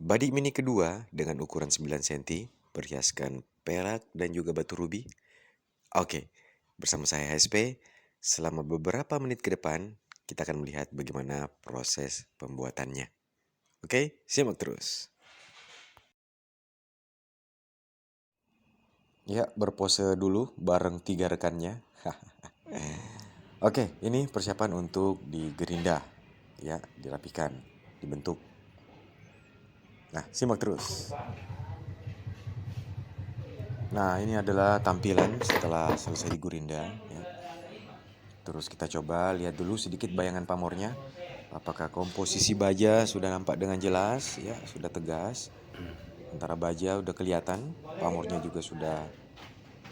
Badik mini kedua dengan ukuran 9 cm berhiaskan perak dan juga batu rubi. Oke, bersama saya HSP, selama beberapa menit ke depan kita akan melihat bagaimana proses pembuatannya. Oke, simak terus. Ya, berpose dulu bareng 3 rekannya. Oke, ini persiapan untuk digerinda, ya, dirapikan, dibentuk. Nah, simak terus. Nah, ini adalah tampilan setelah selesai digurinda, ya. Terus kita coba lihat dulu sedikit bayangan pamornya. Apakah komposisi baja sudah nampak dengan jelas, ya, sudah tegas. Antara baja udah kelihatan, pamornya juga sudah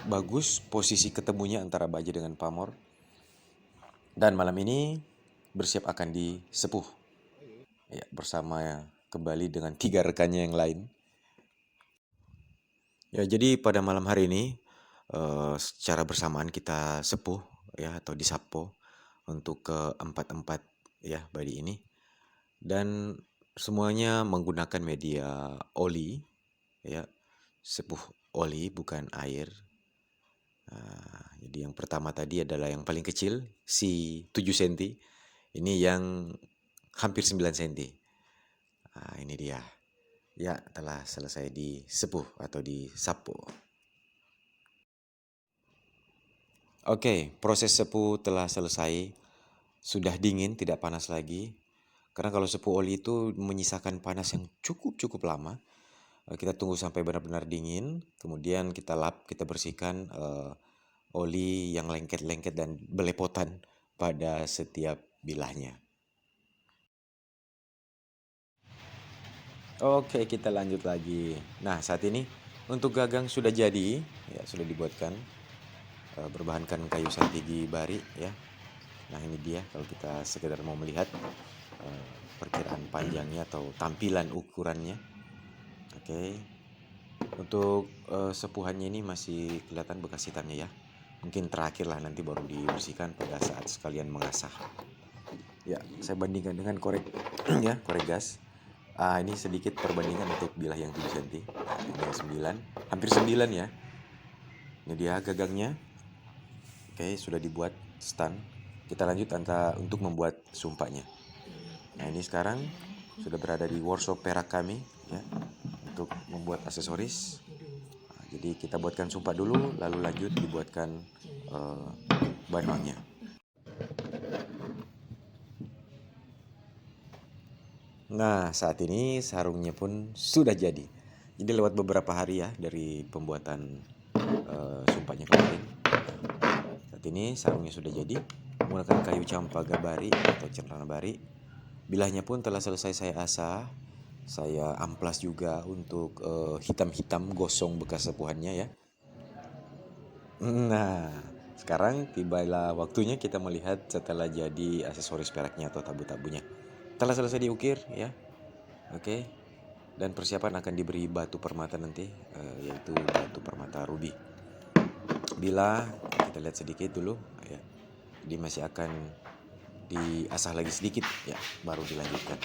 bagus posisi ketemunya antara baja dengan pamor. Dan malam ini bersiap akan disepuh, ya, bersama kembali dengan 3 rekannya yang lain. Ya, jadi pada malam hari ini secara bersamaan kita sepuh, ya, atau disapo untuk keempat-empat, ya, bayi ini. Dan semuanya menggunakan media oli, ya, sepuh oli bukan air. Jadi yang pertama tadi adalah yang paling kecil, si 7 cm. Ini yang hampir 9 cm. Ini dia. Ya, telah selesai disepuh atau disapu. Oke, proses sepuh telah selesai. Sudah dingin, tidak panas lagi. Karena kalau sepuh oli itu menyisakan panas yang cukup lama. Kita tunggu sampai benar-benar dingin. Kemudian kita lap, kita bersihkan oli yang lengket-lengket dan belepotan pada setiap bilahnya. Oke, kita lanjut lagi. Nah, saat ini untuk gagang sudah jadi, ya, sudah dibuatkan berbahankan kayu santigi bari, ya. Nah, ini dia kalau kita sekedar mau melihat perkiraan panjangnya atau tampilan ukurannya. Oke. Untuk sepuhannya ini masih kelihatan bekas hitamnya, ya. Mungkin terakhir lah, nanti baru dibersihkan pada saat sekalian mengasah. Ya, saya bandingkan dengan korek ya, korek gas. Ini sedikit perbandingan untuk bilah yang 7 cm. Ini yang 9, hampir 9, ya. Ini dia gagangnya. Oke, sudah dibuat stand. Kita lanjut untuk membuat sumpahnya. Nah, ini sekarang sudah berada di workshop perak kami, ya, untuk membuat aksesoris. Jadi kita buatkan sumpah dulu, lalu lanjut dibuatkan banongnya. Nah, saat ini sarungnya pun sudah jadi. Jadi lewat beberapa hari, ya, dari pembuatan sumpahnya kemarin. Saat ini sarungnya sudah jadi menggunakan kayu campaga bari atau cendana bari. Bilahnya pun telah selesai saya asah. Saya amplas juga untuk hitam-hitam gosong bekas sepuhannya, ya. Nah, sekarang tibalah waktunya kita melihat setelah jadi aksesoris peraknya atau tabu-tabunya. Telah selesai diukir, ya. Oke. Dan persiapan akan diberi batu permata nanti, yaitu batu permata ruby. Bila kita lihat sedikit dulu, ya. Jadi masih akan diasah lagi sedikit, ya, baru dilanjutkan.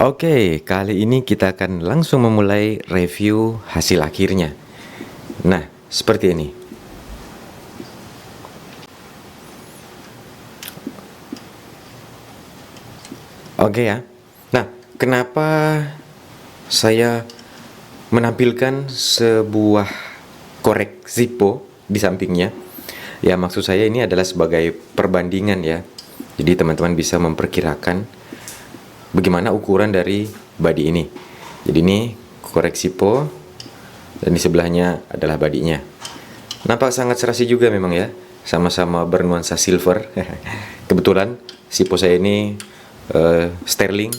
Oke, kali ini kita akan langsung memulai review hasil akhirnya. Nah, seperti ini. Oke ya. Nah, kenapa saya menampilkan sebuah korek Zippo di sampingnya? Ya, maksud saya ini adalah sebagai perbandingan ya. Jadi teman-teman bisa memperkirakan bagaimana ukuran dari body ini. Jadi ini korek Zippo dan di sebelahnya adalah badinya. Nampak sangat serasi juga memang ya. Sama-sama bernuansa silver. Kebetulan Zippo saya ini sterling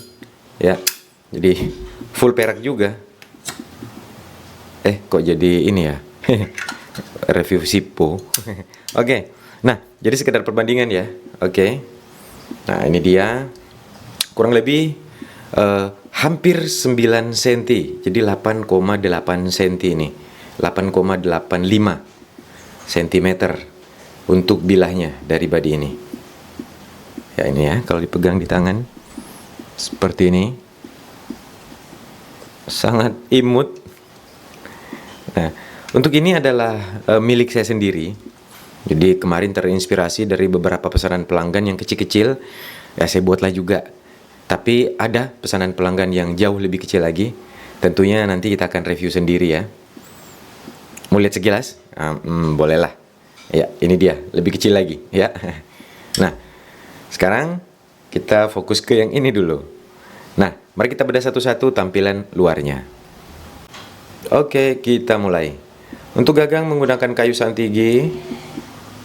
ya. Jadi full perak juga. Kok jadi ini ya? Review Zippo. Oke. Nah, jadi sekedar perbandingan ya. Oke. Nah, ini dia. Kurang lebih hampir 9 cm. Jadi 8,8 cm ini. 8,85 cm untuk bilahnya dari body ini. Ya, ini ya, kalau dipegang di tangan seperti ini. Sangat imut. Nah, untuk ini adalah milik saya sendiri. Jadi kemarin terinspirasi dari beberapa pesanan pelanggan yang kecil-kecil, ya saya buatlah juga. Tapi ada pesanan pelanggan yang jauh lebih kecil lagi. Tentunya nanti kita akan review sendiri ya. Mau lihat sekilas? Bolehlah. Ya, ini dia, lebih kecil lagi ya. Nah, sekarang kita fokus ke yang ini dulu. Nah, mari kita bedah satu-satu tampilan luarnya. Oke, kita mulai. Untuk gagang menggunakan kayu santigi.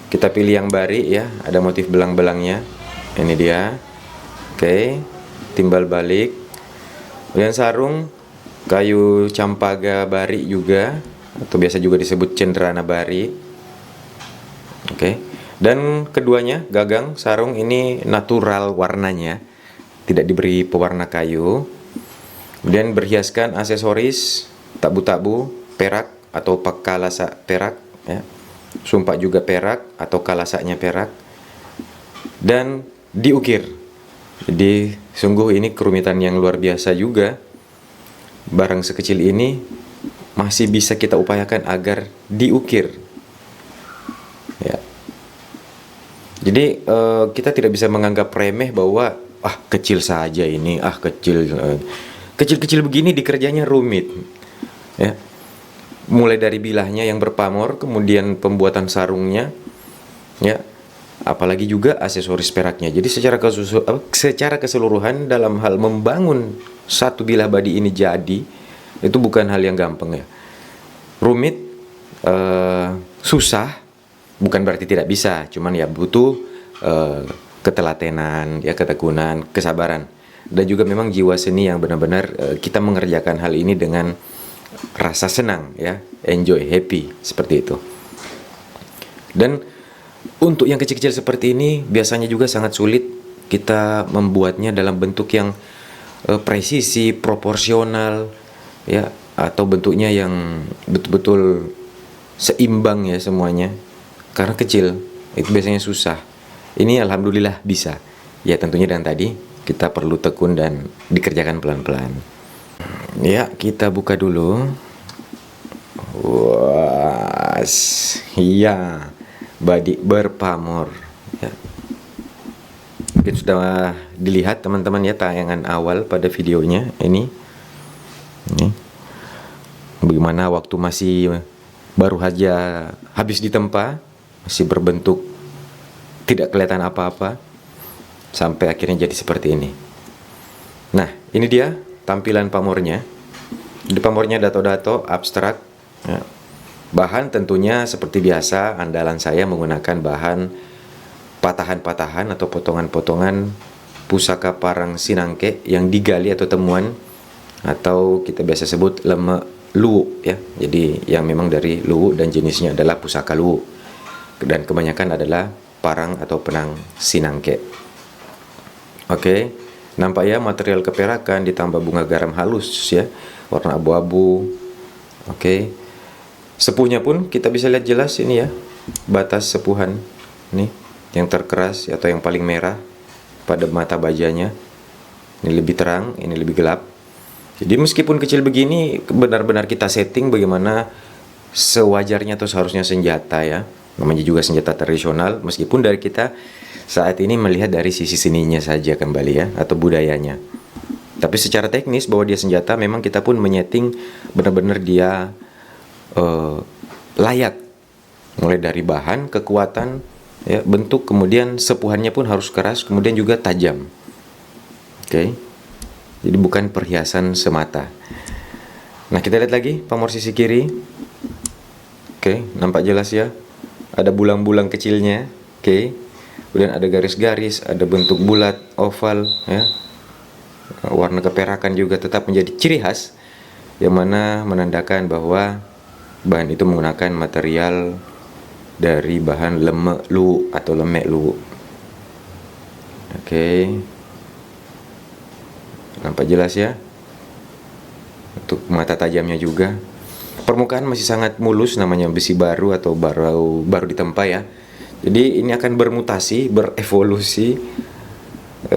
Kita pilih yang bari ya, ada motif belang-belangnya. Ini dia. Oke, timbal balik. Kemudian sarung kayu campaga bari juga, atau biasa juga disebut cenderana bari. Oke. Dan keduanya, gagang, sarung ini natural warnanya, tidak diberi pewarna kayu. Kemudian berhiaskan aksesoris tabu-tabu perak atau kalasa perak ya. Sumpak juga perak atau kalasanya perak. Dan diukir. Jadi sungguh ini kerumitan yang luar biasa juga. Barang sekecil ini masih bisa kita upayakan agar diukir. Ya. Jadi kita tidak bisa menganggap remeh bahwa kecil saja ini, kecil-kecil begini dikerjanya rumit. Ya. Mulai dari bilahnya yang berpamor, kemudian pembuatan sarungnya, ya, apalagi juga aksesoris peraknya. Jadi secara keseluruhan dalam hal membangun satu bilah badi ini jadi, itu bukan hal yang gampang ya. Rumit, susah, bukan berarti tidak bisa, cuman ya butuh ketelatenan, ya, ketekunan, kesabaran, dan juga memang jiwa seni yang benar-benar kita mengerjakan hal ini dengan rasa senang ya, enjoy, happy, seperti itu. Dan untuk yang kecil-kecil seperti ini biasanya juga sangat sulit kita membuatnya dalam bentuk yang presisi, proporsional ya, atau bentuknya yang betul-betul seimbang ya semuanya. Karena kecil, itu biasanya susah. Ini alhamdulillah bisa. Ya tentunya dan tadi kita perlu tekun dan dikerjakan pelan-pelan. Ya, kita buka dulu. Wah, iya, badi berpamor. Ya. Mungkin sudah dilihat teman-teman ya tayangan awal pada videonya ini. Bagaimana waktu masih baru saja habis ditempa, masih berbentuk tidak kelihatan apa-apa, sampai akhirnya jadi seperti ini. Nah, ini dia tampilan pamornya. Di pamornya dato-dato abstrak ya. Bahan tentunya seperti biasa, andalan saya menggunakan bahan patahan-patahan atau potongan-potongan pusaka parang sinangke yang digali atau temuan, atau kita biasa sebut lemek luwu ya. Jadi yang memang dari luwu dan jenisnya adalah pusaka luwu, dan kebanyakan adalah parang atau penang sinangke. Oke, nampak ya material keperakan ditambah bunga garam halus ya, warna abu-abu. Oke, sepuhnya pun kita bisa lihat jelas ini ya, batas sepuhan nih yang terkeras atau yang paling merah pada mata bajanya. Ini lebih terang, ini lebih gelap. Jadi meskipun kecil begini, benar-benar kita setting bagaimana sewajarnya atau seharusnya senjata ya. Namanya juga senjata tradisional, meskipun dari kita saat ini melihat dari sisi seninya saja kembali ya, atau budayanya. Tapi secara teknis bahwa dia senjata, memang kita pun menyeting benar-benar dia layak. Mulai dari bahan, kekuatan, ya, bentuk, kemudian sepuhannya pun harus keras, kemudian juga tajam. Oke. Jadi bukan perhiasan semata. Nah, kita lihat lagi pamor sisi kiri. Oke, nampak jelas ya. Ada bulang-bulang kecilnya. Oke. Kemudian ada garis-garis, ada bentuk bulat, oval ya. Warna keperakan juga tetap menjadi ciri khas, yang mana menandakan bahwa bahan itu menggunakan material dari bahan lemek luwuk atau lemek luwuk. Oke. Nampak jelas ya. Untuk mata tajamnya juga. Permukaan masih sangat mulus, namanya besi baru atau baru ditempa ya. Jadi ini akan bermutasi, berevolusi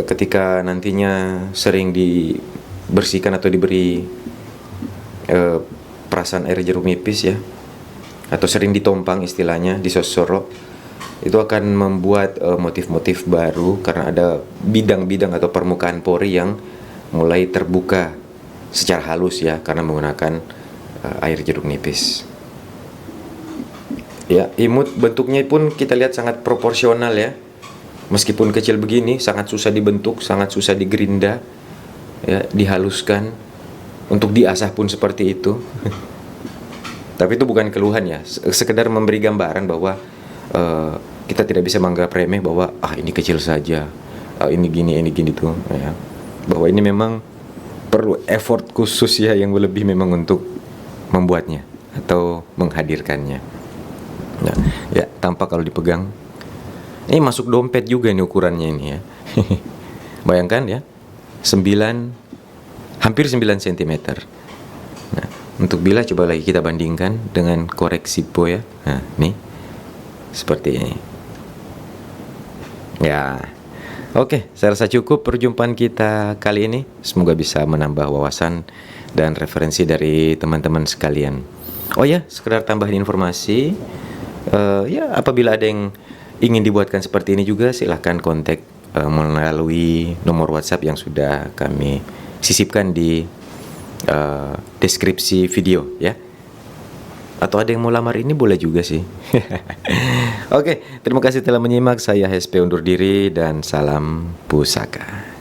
ketika nantinya sering dibersihkan atau diberi perasan air jeruk nipis ya, atau sering ditompang istilahnya, disosorok, itu akan membuat motif-motif baru karena ada bidang-bidang atau permukaan pori yang mulai terbuka secara halus ya, karena menggunakan air jeruk nipis. Ya, imut bentuknya pun kita lihat sangat proporsional ya. Meskipun kecil begini, sangat susah dibentuk, sangat susah digerinda, ya, dihaluskan. Untuk diasah pun seperti itu. Tapi itu bukan keluhan ya, sekedar memberi gambaran bahwa kita tidak bisa menganggap remeh bahwa ini kecil saja, ini gini tuh ya. Bahwa ini memang perlu effort khusus ya, yang lebih memang untuk membuatnya atau menghadirkannya. Nah, ya tampak kalau dipegang. Ini masuk dompet juga ini ukurannya ini ya. Bayangkan ya, hampir 9 cm. Nah, untuk bilah coba lagi kita bandingkan dengan koreksi po ya. Nah, nih seperti ini. Ya. Oke, saya rasa cukup perjumpaan kita kali ini. Semoga bisa menambah wawasan dan referensi dari teman-teman sekalian. Oh ya, sekedar tambahan informasi. Ya, apabila ada yang ingin dibuatkan seperti ini juga, silahkan kontak melalui nomor WhatsApp yang sudah kami sisipkan di deskripsi video ya. Atau ada yang mau lamar ini boleh juga sih. Oke, terima kasih telah menyimak. Saya HSP undur diri dan salam pusaka.